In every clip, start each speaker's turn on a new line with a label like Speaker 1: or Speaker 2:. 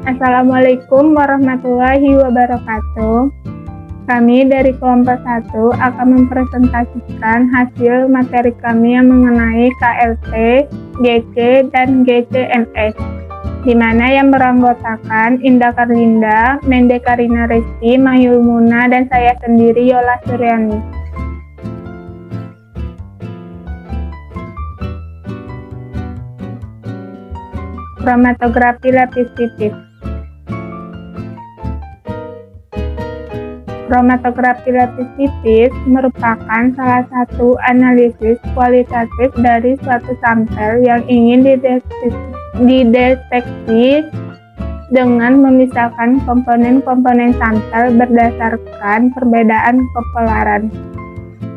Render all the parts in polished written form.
Speaker 1: Assalamualaikum warahmatullahi wabarakatuh. Kami dari kelompok 1 akan mempresentasikan hasil materi kami yang mengenai KLT, GC, dan GCMS, di mana yang beranggotakan Indah Karlinda, Mende Karina Resti, Mahyul Muna, dan saya sendiri Yola Suryani. Kromatografi lapis tipis. Kromatografi lapis tipis merupakan salah satu analisis kualitatif dari suatu sampel yang ingin dideteksi dengan memisahkan komponen-komponen sampel berdasarkan perbedaan kepolaran.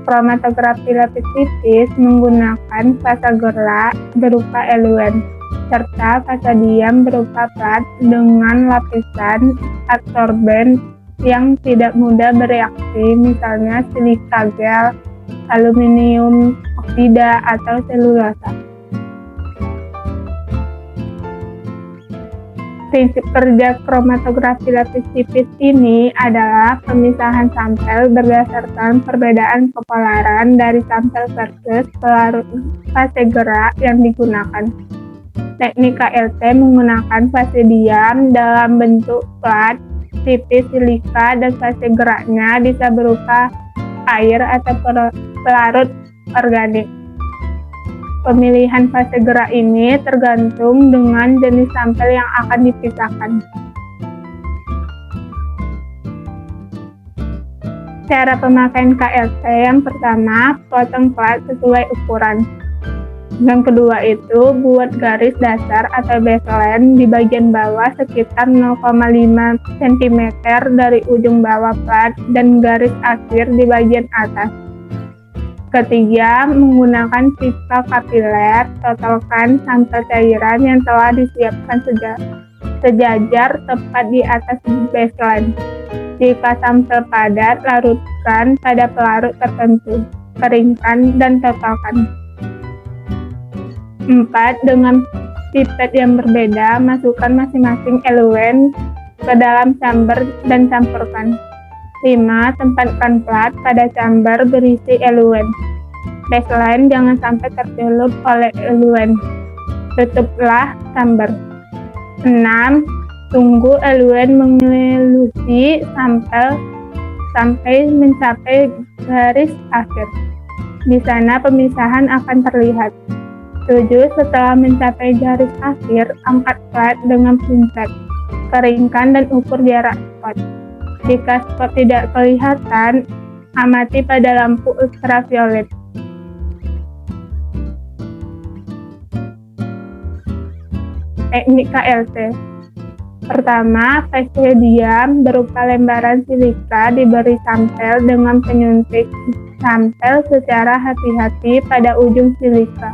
Speaker 1: Kromatografi lapis tipis menggunakan fasa gerak berupa eluen serta fasa diam berupa plat dengan lapisan absorben yang tidak mudah bereaksi, misalnya silika gel, aluminium oksida, atau selulosa. Prinsip kerja kromatografi lapis tipis ini adalah pemisahan sampel berdasarkan perbedaan kepolaran dari sampel versus pelarut fase gerak yang digunakan. Teknik KLT menggunakan fase diam dalam bentuk plat tipis silika dan fase geraknya bisa berupa air atau pelarut organik. Pemilihan fase gerak ini tergantung dengan jenis sampel yang akan dipisahkan. Cara pemakaian KLT yang pertama, potong plat sesuai ukuran. Yang kedua itu, buat garis dasar atau baseline di bagian bawah sekitar 0,5 cm dari ujung bawah plat dan garis akhir di bagian atas. Ketiga, menggunakan pipa kapiler, totalkan sampel cairan yang telah disiapkan sejajar tepat di atas baseline. Jika sampel padat, larutkan pada pelarut tertentu, keringkan, dan totalkan. 4. Dengan pipet yang berbeda, masukkan masing-masing eluen ke dalam chamber dan campurkan. 5. Tempatkan plat pada chamber berisi eluen. Baseline jangan sampai tercelup oleh eluen. Tutuplah chamber. 6. Tunggu eluen mengelusi sampel sampai mencapai garis akhir. Di sana pemisahan akan terlihat. 7. Setelah mencapai garis akhir, angkat plat dengan pinset, keringkan dan ukur jarak spot. Jika spot tidak kelihatan, amati pada lampu ultraviolet. Teknik KLT. Pertama, fase diam berupa lembaran silika diberi sampel dengan penyuntik sampel secara hati-hati pada ujung silika.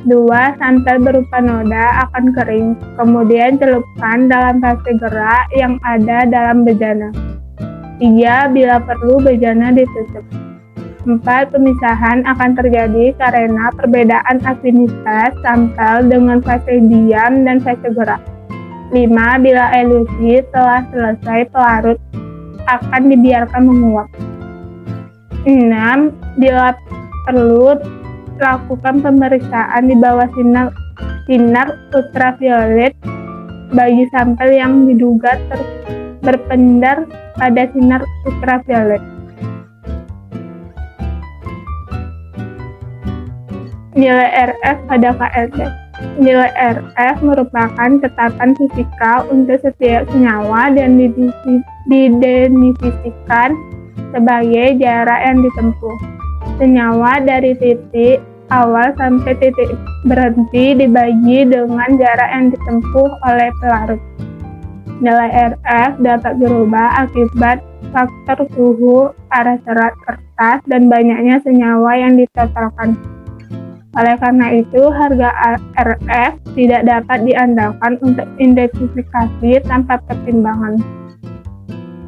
Speaker 1: 2. Sampel berupa noda akan kering, kemudian celupkan dalam fase gerak yang ada dalam bejana. 3. Bila perlu, bejana ditutup. 4. Pemisahan akan terjadi karena perbedaan afinitas sampel dengan fase diam dan fase gerak. 5. Bila elusi telah selesai, pelarut akan dibiarkan menguap. 6. Bila perlu, lakukan pemeriksaan di bawah sinar ultraviolet bagi sampel yang diduga berpendar pada sinar ultraviolet. Nilai RF pada KLT. Nilai RF merupakan ketetapan fisika untuk setiap senyawa dan didefinisikan sebagai jarak yang ditempuh. Senyawa dari titik awal sampai titik berhenti dibagi dengan jarak yang ditempuh oleh pelarut. Nilai RF dapat berubah akibat faktor suhu, arah serat kertas, dan banyaknya senyawa yang ditotalkan. Oleh karena itu, harga RF tidak dapat diandalkan untuk identifikasi tanpa pertimbangan.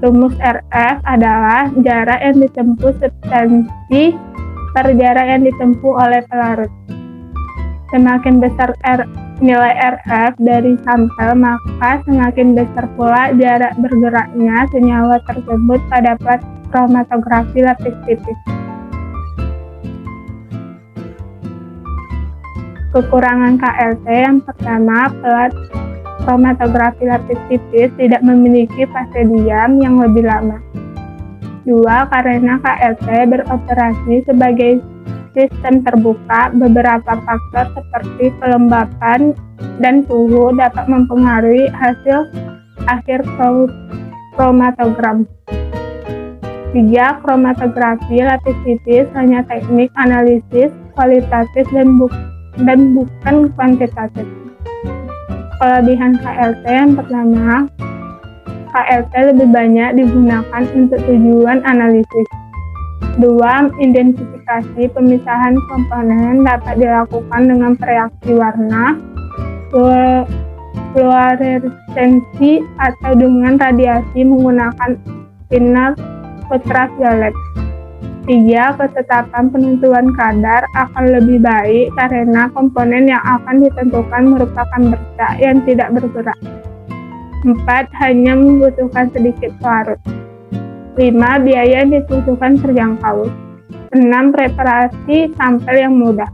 Speaker 1: Rumus RF adalah jarak yang ditempuh substansi per jarak yang ditempuh oleh pelarut. Semakin besar nilai RF dari sampel, maka semakin besar pula jarak bergeraknya senyawa tersebut pada plat kromatografi lapis tipis. Kekurangan KLT yang pertama, plat kromatografi lapis tipis tidak memiliki fase diam yang lebih lama. 2. Karena KLT beroperasi sebagai sistem terbuka, beberapa faktor seperti kelembapan dan suhu dapat mempengaruhi hasil akhir kromatogram. 3. Kromatografi lapis tipis hanya teknik analisis kualitatif dan bukan kuantitatif. Kelebihan KLT yang pertama, KLT lebih banyak digunakan untuk tujuan analisis. 2. Identifikasi pemisahan komponen dapat dilakukan dengan reaksi warna, fluoresensi, atau dengan radiasi menggunakan sinar ultraviolet. 3. Ketetapan penentuan kadar akan lebih baik karena komponen yang akan ditentukan merupakan bercak yang tidak bergerak. 4. Hanya membutuhkan sedikit pelarut. 5. Biaya yang dibutuhkan terjangkau. 6. Preparasi sampel yang mudah.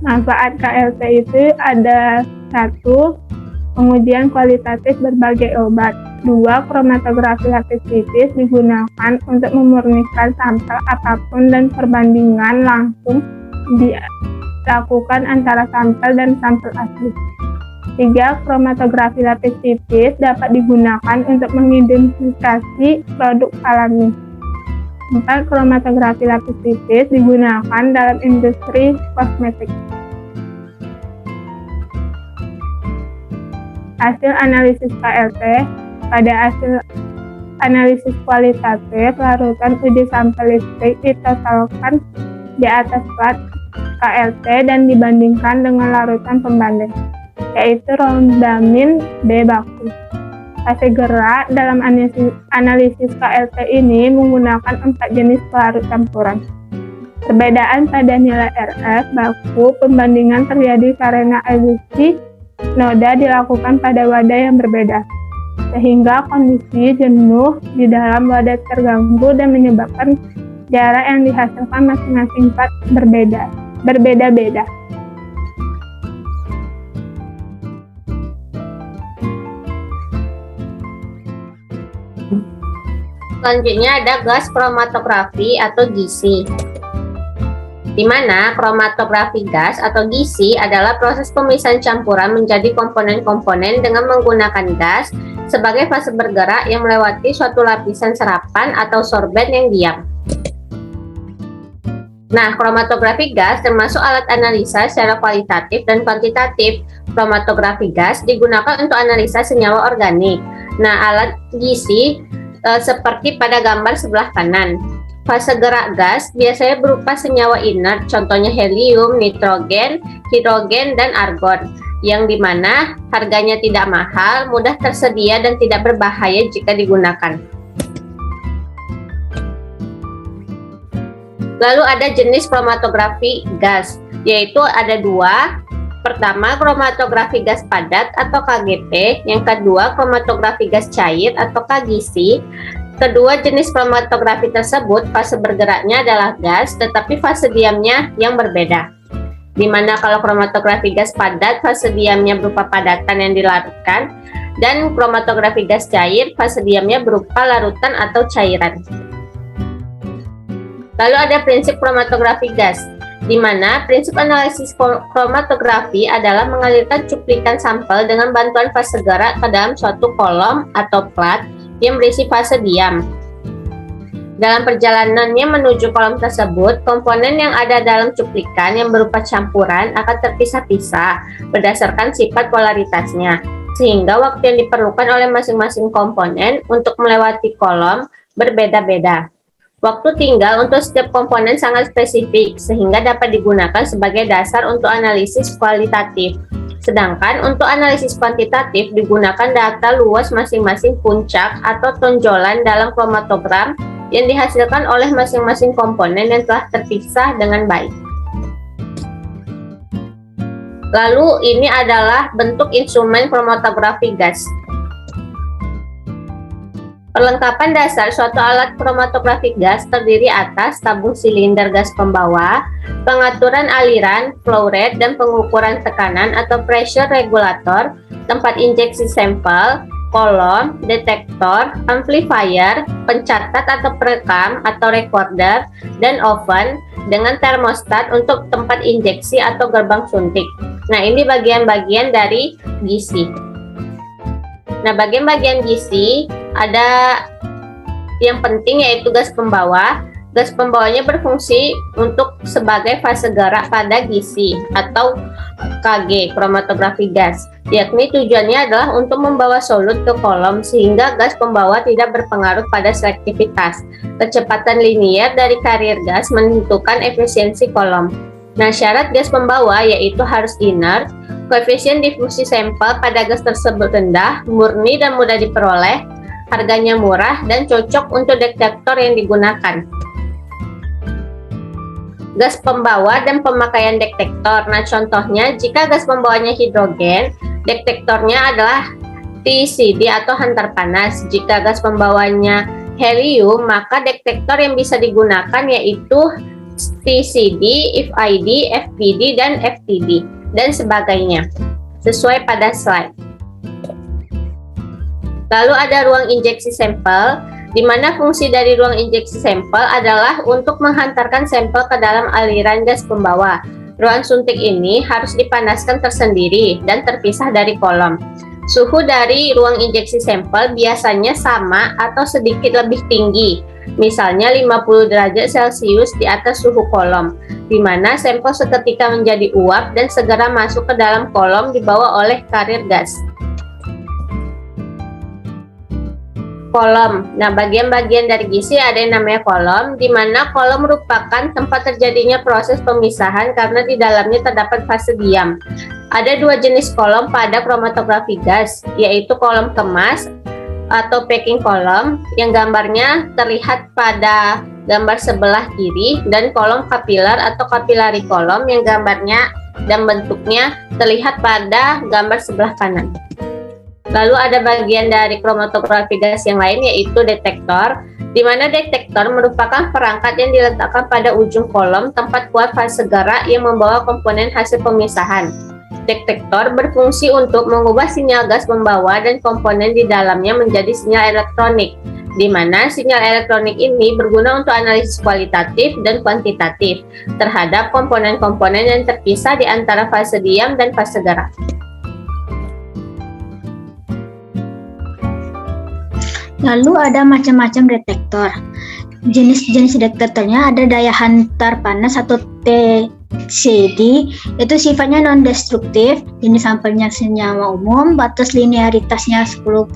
Speaker 1: Manfaat KLT itu ada 1. Pengujian kualitatif berbagai obat. 2. Kromatografi lapis tipis digunakan untuk memurnikan sampel apapun dan perbandingan langsung dilakukan antara sampel dan sampel asli. 3. Kromatografi lapis tipis dapat digunakan untuk mengidentifikasi produk alami. 4. Kromatografi lapis tipis digunakan dalam industri kosmetik. Hasil analisis KLT. Pada hasil analisis kualitatif, larutan uji sampel listrik ditotalkan di atas plat KLT dan dibandingkan dengan larutan pembanding, yaitu rondamin B baku. Fase gerak dalam analisis KLT ini menggunakan 4 jenis pelarut campuran. Perbedaan pada nilai RF baku pembandingan terjadi karena elusi noda dilakukan pada wadah yang berbeda, sehingga kondisi jenuh di dalam wadah terganggu dan menyebabkan jarak yang dihasilkan masing-masing plat berbeda-beda.
Speaker 2: Selanjutnya ada gas kromatografi atau GC, di mana kromatografi gas atau GC adalah proses pemisahan campuran menjadi komponen-komponen dengan menggunakan gas sebagai fase bergerak yang melewati suatu lapisan serapan atau sorben yang diam. Nah, kromatografi gas termasuk alat analisa secara kualitatif dan kuantitatif. Kromatografi gas digunakan untuk analisa senyawa organik. Nah, alat GC seperti pada gambar sebelah kanan. Fase gerak gas biasanya berupa senyawa inert, contohnya helium, nitrogen, hidrogen, dan argon, yang dimana harganya tidak mahal, mudah tersedia, dan tidak berbahaya jika digunakan. Lalu ada jenis kromatografi gas, yaitu ada 2. Pertama, kromatografi gas padat atau KGP. Yang kedua, kromatografi gas cair atau KGC. Kedua jenis kromatografi tersebut fase bergeraknya adalah gas, tetapi fase diamnya yang berbeda. Di mana kalau kromatografi gas padat fase diamnya berupa padatan yang dilarutkan, dan kromatografi gas cair fase diamnya berupa larutan atau cairan. Lalu ada prinsip kromatografi gas, di mana prinsip analisis kromatografi adalah mengalirkan cuplikan sampel dengan bantuan fase gerak ke dalam suatu kolom atau plat yang berisi fase diam. Dalam perjalanannya menuju kolom tersebut, komponen yang ada dalam cuplikan yang berupa campuran akan terpisah-pisah berdasarkan sifat polaritasnya, sehingga waktu yang diperlukan oleh masing-masing komponen untuk melewati kolom berbeda-beda. Waktu tinggal untuk setiap komponen sangat spesifik, sehingga dapat digunakan sebagai dasar untuk analisis kualitatif. Sedangkan untuk analisis kuantitatif digunakan data luas masing-masing puncak atau tonjolan dalam kromatogram yang dihasilkan oleh masing-masing komponen yang telah terpisah dengan baik. Lalu ini adalah bentuk instrumen kromatografi gas. Perlengkapan dasar suatu alat kromatografi gas terdiri atas tabung silinder gas pembawa, pengaturan aliran, flow rate, dan pengukuran tekanan atau pressure regulator, tempat injeksi sampel, kolom, detektor, amplifier, pencatat atau perekam atau recorder, dan oven dengan termostat untuk tempat injeksi atau gerbang suntik. Nah, ini bagian-bagian dari gizi. Nah, bagian-bagian gizi ada yang penting yaitu gas pembawa. Gas pembawanya berfungsi untuk sebagai fase gerak pada gizi atau KG, kromatografi gas. Yakni tujuannya adalah untuk membawa solut ke kolom sehingga gas pembawa tidak berpengaruh pada selektivitas. Kecepatan linier dari karir gas menentukan efisiensi kolom. Nah, syarat gas pembawa yaitu harus inert, koefisien difusi sampel pada gas tersebut rendah, murni dan mudah diperoleh, harganya murah, dan cocok untuk detektor yang digunakan. Gas pembawa dan pemakaian detektor. Nah, contohnya jika gas pembawanya hidrogen, detektornya adalah TCD atau hantar panas. Jika gas pembawanya helium, maka detektor yang bisa digunakan yaitu TCD, FID, FPD, dan FTD, dan sebagainya, sesuai pada slide. Lalu ada ruang injeksi sampel, di mana fungsi dari ruang injeksi sampel adalah untuk menghantarkan sampel ke dalam aliran gas pembawa. Ruang suntik ini harus dipanaskan tersendiri dan terpisah dari kolom. Suhu dari ruang injeksi sampel biasanya sama atau sedikit lebih tinggi, misalnya 50 derajat Celcius di atas suhu kolom, di mana sampel seketika menjadi uap dan segera masuk ke dalam kolom dibawa oleh karir gas. Kolom. Nah, bagian-bagian dari gizi ada yang namanya kolom, di mana kolom merupakan tempat terjadinya proses pemisahan karena di dalamnya terdapat fase diam. Ada dua jenis kolom pada kromatografi gas, yaitu kolom kemas atau packing kolom yang gambarnya terlihat pada gambar sebelah kiri, dan kolom kapiler atau kapilari kolom yang gambarnya dan bentuknya terlihat pada gambar sebelah kanan. Lalu ada bagian dari kromatografi gas yang lain yaitu detektor, di mana detektor merupakan perangkat yang diletakkan pada ujung kolom tempat kuat fase gerak yang membawa komponen hasil pemisahan. Detektor berfungsi untuk mengubah sinyal gas pembawa dan komponen di dalamnya menjadi sinyal elektronik, di mana sinyal elektronik ini berguna untuk analisis kualitatif dan kuantitatif terhadap komponen-komponen yang terpisah di antara fase diam dan fase gerak.
Speaker 3: Lalu ada macam-macam detektor. Jenis-jenis detektornya ada daya hantar panas atau TCD, itu sifatnya non-destruktif, jenis sampelnya senyawa umum, batas linearitasnya 10⁴,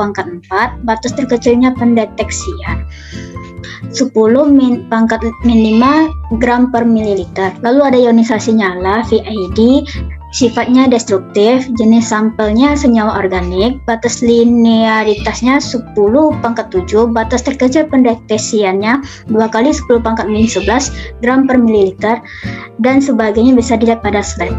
Speaker 3: batas terkecilnya pendeteksian 10 pangkat 5 gram per mililiter. Lalu ada ionisasi nyala, VID, sifatnya destruktif, jenis sampelnya senyawa organik, batas linearitasnya 10⁻⁷, batas terkecil pendeteksiannya 2 kali 10⁻⁻11 gram per mililiter, dan sebagainya bisa dilihat pada slide.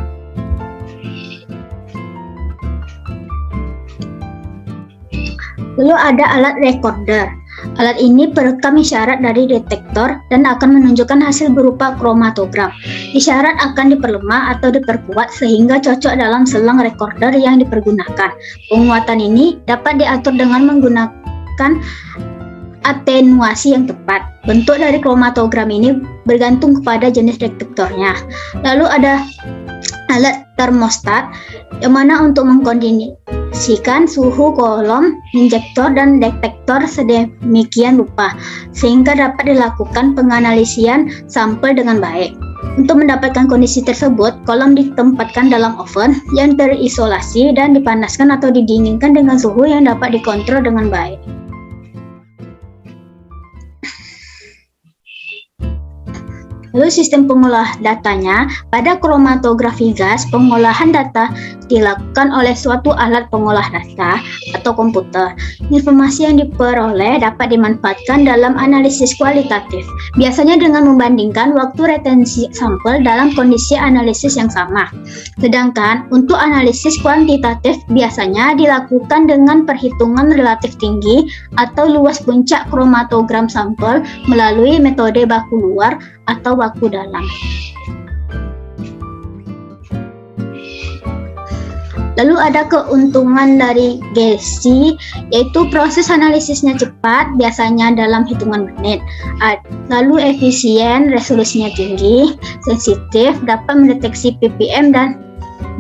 Speaker 3: Lalu ada alat recorder. Alat ini perekam isyarat dari detektor dan akan menunjukkan hasil berupa kromatogram. Isyarat akan diperlemah atau diperkuat sehingga cocok dalam selang recorder yang dipergunakan. Penguatan ini dapat diatur dengan menggunakan atenuasi yang tepat. Bentuk dari kromatogram ini bergantung kepada jenis detektornya. Lalu ada alat termostat, yang mana untuk mengkondisikan suhu kolom, injektor, dan detektor sedemikian rupa, sehingga dapat dilakukan penganalisian sampel dengan baik. Untuk mendapatkan kondisi tersebut, kolom ditempatkan dalam oven yang terisolasi dan dipanaskan atau didinginkan dengan suhu yang dapat dikontrol dengan baik. Lalu sistem pengolah datanya, pada kromatografi gas, pengolahan data dilakukan oleh suatu alat pengolah data atau komputer. Informasi yang diperoleh dapat dimanfaatkan dalam analisis kualitatif, biasanya dengan membandingkan waktu retensi sampel dalam kondisi analisis yang sama. Sedangkan untuk analisis kuantitatif biasanya dilakukan dengan perhitungan relatif tinggi atau luas puncak kromatogram sampel melalui metode baku luar atau baku dalam. Lalu ada keuntungan dari GC, yaitu proses analisisnya cepat, biasanya dalam hitungan menit. Lalu efisien, resolusinya tinggi, sensitif, dapat mendeteksi ppm dan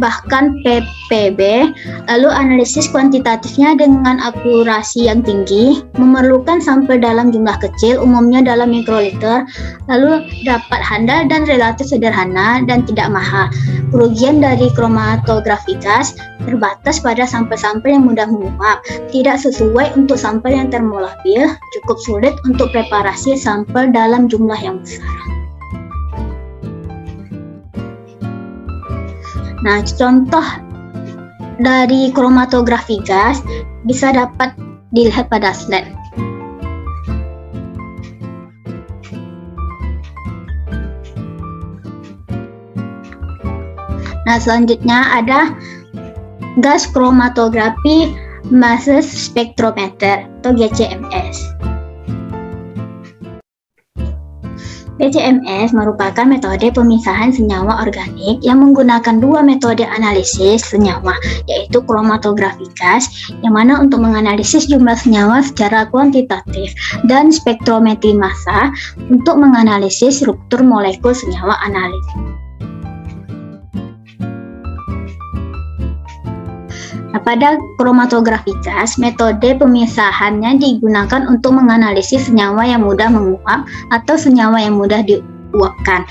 Speaker 3: bahkan ppb. Lalu analisis kuantitatifnya dengan akurasi yang tinggi, memerlukan sampel dalam jumlah kecil, umumnya dalam mikroliter. Lalu dapat handal dan relatif sederhana dan tidak mahal. Kerugian dari kromatografi gas terbatas pada sampel-sampel yang mudah menguap, tidak sesuai untuk sampel yang termolabil, cukup sulit untuk preparasi sampel dalam jumlah yang besar. Nah, contoh dari kromatografi gas bisa dapat dilihat pada slide. Nah, selanjutnya ada gas kromatografi mass spectrometer atau GCMS. GCMS merupakan metode pemisahan senyawa organik yang menggunakan dua metode analisis senyawa, yaitu kromatografi gas, yang mana untuk menganalisis jumlah senyawa secara kuantitatif, dan spektrometri massa untuk menganalisis struktur molekul senyawa analisis. Nah, pada kromatografi gas, metode pemisahannya digunakan untuk menganalisis senyawa yang mudah menguap atau senyawa yang mudah diuapkan.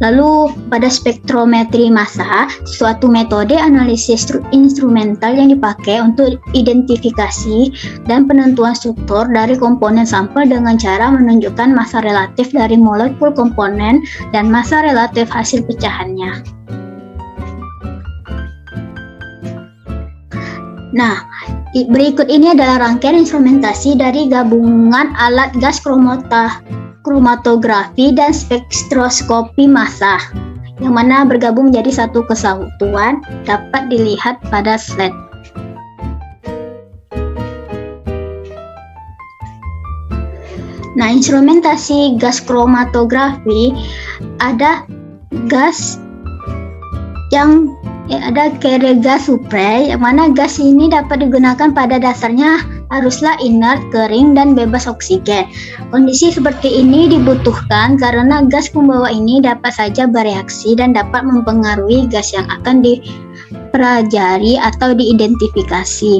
Speaker 3: Lalu pada spektrometri massa, suatu metode analisis instrumental yang dipakai untuk identifikasi dan penentuan struktur dari komponen sampel dengan cara menunjukkan massa relatif dari molekul komponen dan massa relatif hasil pecahannya. Nah, berikut ini adalah rangkaian instrumentasi dari gabungan alat gas kromatografi dan spektroskopi massa, yang mana bergabung menjadi satu kesatuan, dapat dilihat pada slide. Nah, instrumentasi gas kromatografi ada gas yang ada carrier gas supply, yang mana gas ini dapat digunakan pada dasarnya haruslah inert, kering, dan bebas oksigen. Kondisi seperti ini dibutuhkan karena gas pembawa ini dapat saja bereaksi dan dapat mempengaruhi gas yang akan dipelajari atau diidentifikasi.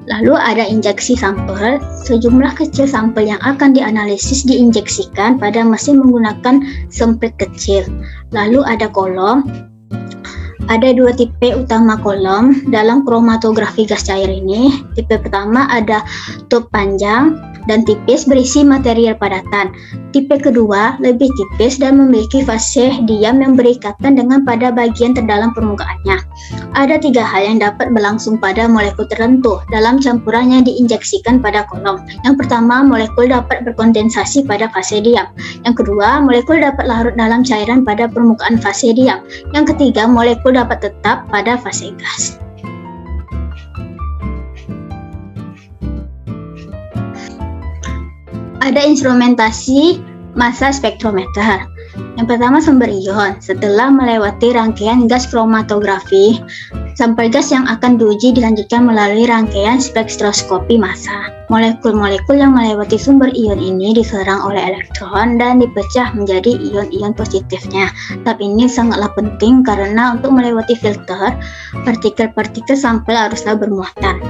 Speaker 3: Lalu ada injeksi sampel, sejumlah kecil sampel yang akan dianalisis diinjeksikan pada mesin menggunakan semprit kecil. Lalu ada kolom. Ada dua tipe utama kolom dalam kromatografi gas cair ini. Tipe pertama ada tube panjang dan tipis berisi material padatan. Tipe kedua lebih tipis dan memiliki fase diam yang berikatan dengan pada bagian terdalam permukaannya. Ada tiga hal yang dapat berlangsung pada molekul tertentu dalam campuran yang diinjeksikan pada kolom. Yang pertama, molekul dapat berkondensasi pada fase diam. Yang kedua, molekul dapat larut dalam cairan pada permukaan fase diam. Yang ketiga, molekul dapat tetap pada fase gas. Ada instrumentasi massa spektrometer. Yang pertama, sumber ion. Setelah melewati rangkaian gas kromatografi, sampel gas yang akan diuji dilanjutkan melalui rangkaian spektroskopi massa. Molekul-molekul yang melewati sumber ion ini diserang oleh elektron dan dipecah menjadi ion-ion positifnya. Tahap ini sangatlah penting karena untuk melewati filter, partikel-partikel sampel haruslah bermuatan.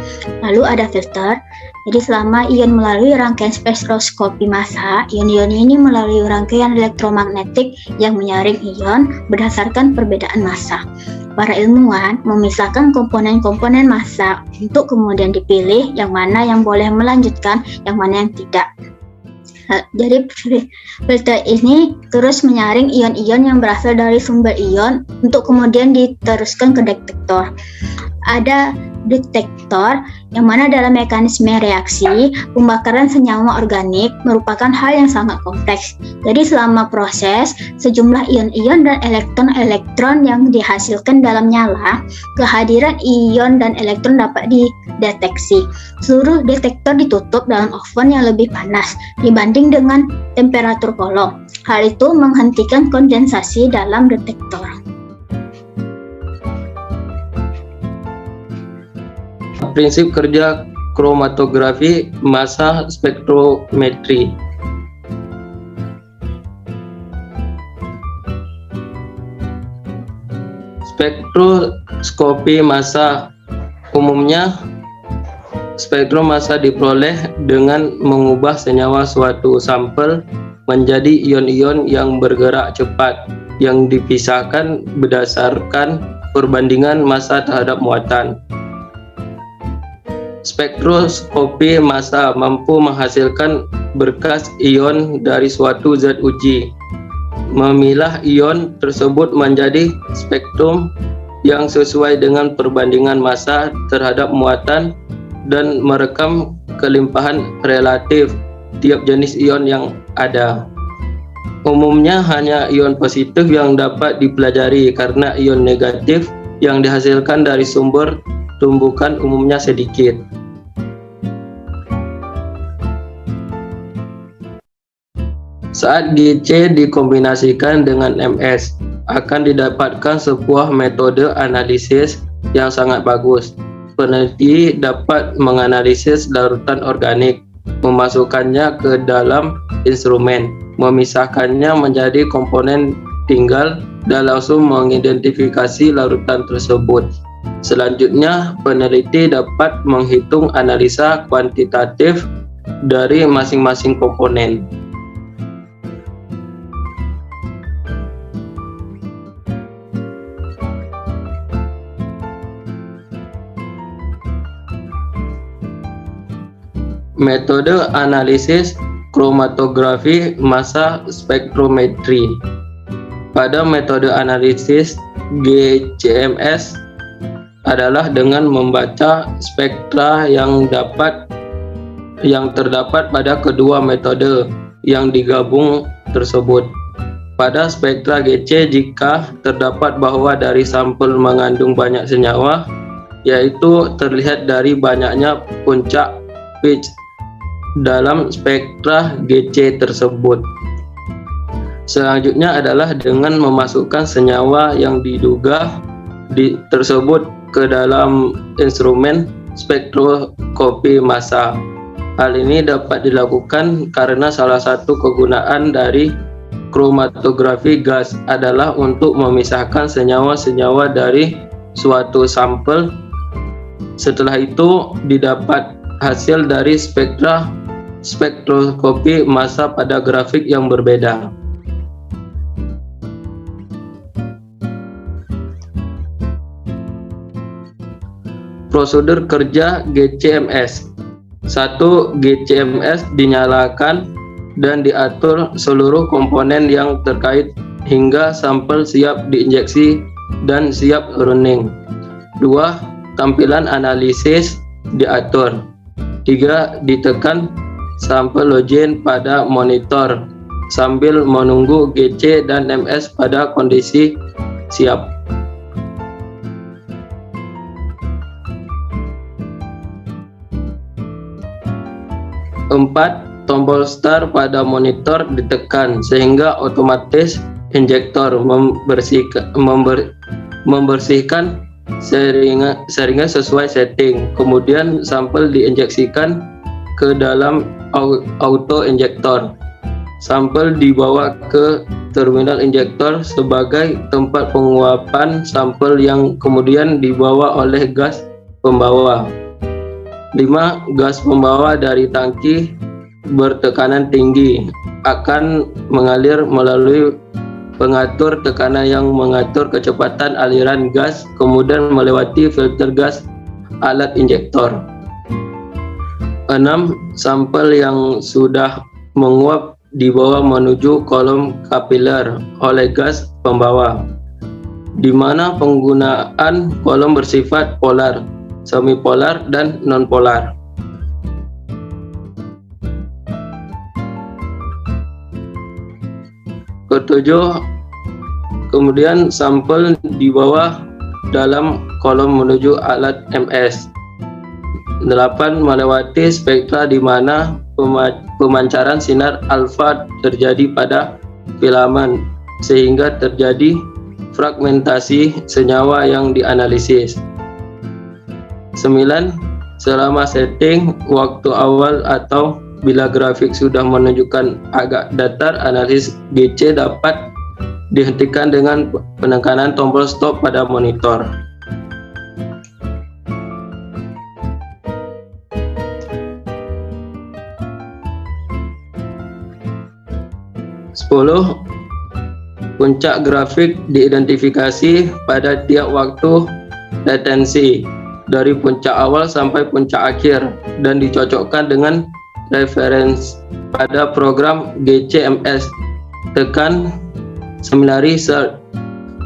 Speaker 3: Lalu ada filter. Jadi selama ion melalui rangkaian spektroskopi massa, ion-ion ini melalui rangkaian elektromagnetik yang menyaring ion berdasarkan perbedaan massa. Para ilmuwan memisahkan komponen-komponen massa untuk kemudian dipilih yang mana yang boleh melanjutkan, yang mana yang tidak. Jadi filter ini terus menyaring ion-ion yang berasal dari sumber ion untuk kemudian diteruskan ke detektor. Ada detektor yang mana dalam mekanisme reaksi pembakaran senyawa organik merupakan hal yang sangat kompleks. Jadi selama proses, sejumlah ion-ion dan elektron-elektron yang dihasilkan dalam nyala, kehadiran ion dan elektron dapat dideteksi. Seluruh detektor ditutup dalam oven yang lebih panas dibanding dengan temperatur kolom. Hal itu menghentikan kondensasi dalam detektor.
Speaker 4: Prinsip kerja kromatografi massa spektrometri. Spektroskopi massa. Umumnya, spektrum massa diperoleh dengan mengubah senyawa suatu sampel menjadi ion-ion yang bergerak cepat yang dipisahkan berdasarkan perbandingan massa terhadap muatan. Spektroskopi massa mampu menghasilkan berkas ion dari suatu zat uji, memilah ion tersebut menjadi spektrum yang sesuai dengan perbandingan massa terhadap muatan dan merekam kelimpahan relatif tiap jenis ion yang ada. Umumnya hanya ion positif yang dapat dipelajari karena ion negatif yang dihasilkan dari sumber tumbukan umumnya sedikit. Saat GC dikombinasikan dengan MS, akan didapatkan sebuah metode analisis yang sangat bagus. Peneliti dapat menganalisis larutan organik, memasukkannya ke dalam instrumen, memisahkannya menjadi komponen tinggal, dan langsung mengidentifikasi larutan tersebut. Selanjutnya, peneliti dapat menghitung analisa kuantitatif dari masing-masing komponen. Metode analisis kromatografi massa spektrometri. Pada metode analisis GCMS adalah dengan membaca spektra yang terdapat pada kedua metode yang digabung tersebut. Pada spektra GC, jika terdapat bahwa dari sampel mengandung banyak senyawa, yaitu terlihat dari banyaknya puncak pitch dalam spektra GC tersebut. Selanjutnya adalah dengan memasukkan senyawa yang diduga tersebut ke dalam instrumen spektroskopi massa. Hal ini dapat dilakukan karena salah satu kegunaan dari kromatografi gas adalah untuk memisahkan senyawa-senyawa dari suatu sampel. Setelah itu didapat hasil dari spektroskopi massa pada grafik yang berbeda. Prosedur kerja GCMS. 1. GCMS dinyalakan dan diatur seluruh komponen yang terkait hingga sampel siap diinjeksi dan siap running. 2. Tampilan analisis diatur. 3. Ditekan sampel logen pada monitor sambil menunggu GC dan MS pada kondisi siap. 4. Tombol start pada monitor ditekan sehingga otomatis injektor membersihkan seringan sesuai setting. Kemudian sampel diinjeksikan ke dalam auto injektor. Sampel dibawa ke terminal injektor sebagai tempat penguapan sampel yang kemudian dibawa oleh gas pembawa. 5. Gas pembawa dari tangki bertekanan tinggi akan mengalir melalui pengatur tekanan yang mengatur kecepatan aliran gas, kemudian melewati filter gas alat injektor. 6. Sampel yang sudah menguap di bawah menuju kolom kapiler oleh gas pembawa, di mana penggunaan kolom bersifat polar, semipolar, dan nonpolar. Ketujuh, kemudian sampel di bawah dalam kolom menuju alat MS. 8. Melewati spektra di mana pemancaran sinar alfa terjadi pada filamen sehingga terjadi fragmentasi senyawa yang dianalisis. 9. Selama setting waktu awal atau bila grafik sudah menunjukkan agak datar, analisis GC dapat dihentikan dengan penekanan tombol stop pada monitor. 10. Puncak grafik diidentifikasi pada tiap waktu latensi dari puncak awal sampai puncak akhir dan dicocokkan dengan referensi pada program GCMS. Tekan Seminary Search.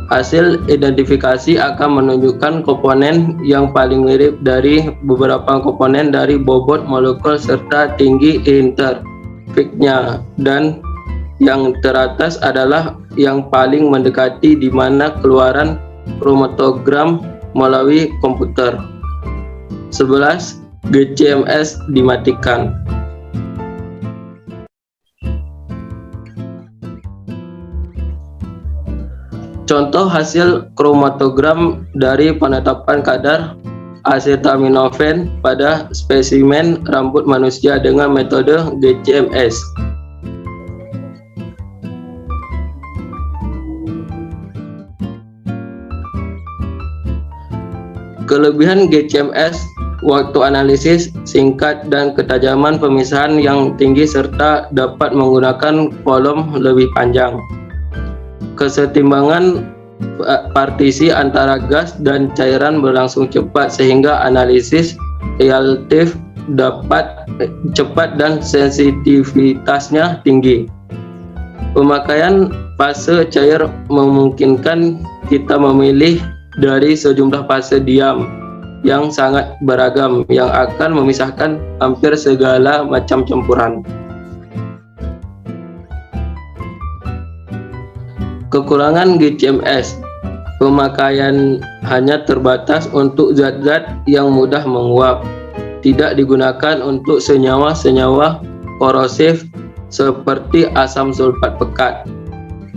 Speaker 4: Hasil identifikasi akan menunjukkan komponen yang paling mirip dari beberapa komponen dari bobot molekul serta tinggi interfiknya, dan yang teratas adalah yang paling mendekati di mana keluaran kromatogram melalui komputer. 11. GCMS dimatikan. Contoh hasil kromatogram dari penetapan kadar acetaminophen pada spesimen rambut manusia dengan metode GCMS. Kelebihan GCMS: waktu analisis singkat dan ketajaman pemisahan yang tinggi serta dapat menggunakan kolom lebih panjang. Kesetimbangan partisi antara gas dan cairan berlangsung cepat sehingga analisis relatif dapat cepat dan sensitivitasnya tinggi. Pemakaian fase cair memungkinkan kita memilih dari sejumlah fase diam yang sangat beragam yang akan memisahkan hampir segala macam campuran. Kekurangan GCMS: pemakaian hanya terbatas untuk zat-zat yang mudah menguap, tidak digunakan untuk senyawa-senyawa korosif seperti asam sulfat pekat.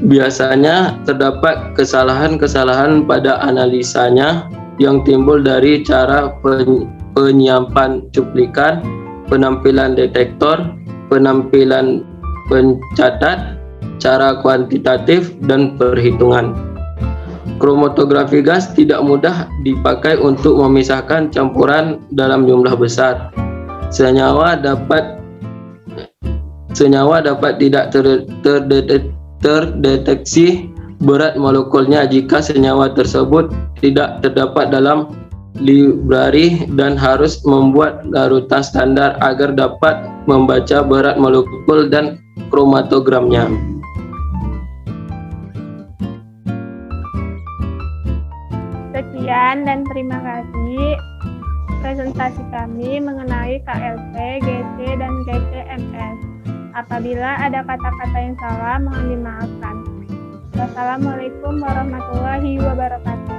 Speaker 4: Biasanya terdapat kesalahan-kesalahan pada analisanya yang timbul dari cara penyiapan cuplikan, penampilan detektor, penampilan pencatat, cara kuantitatif, dan perhitungan. Kromatografi gas tidak mudah dipakai untuk memisahkan campuran dalam jumlah besar. Senyawa dapat tidak terdeteksi berat molekulnya jika senyawa tersebut tidak terdapat dalam library dan harus membuat larutan standar agar dapat membaca berat molekul dan kromatogramnya.
Speaker 1: Sekian dan terima kasih presentasi kami mengenai KLP, GC, dan GCMS. Apabila ada kata-kata yang salah, mohon dimaafkan. Wassalamualaikum warahmatullahi wabarakatuh.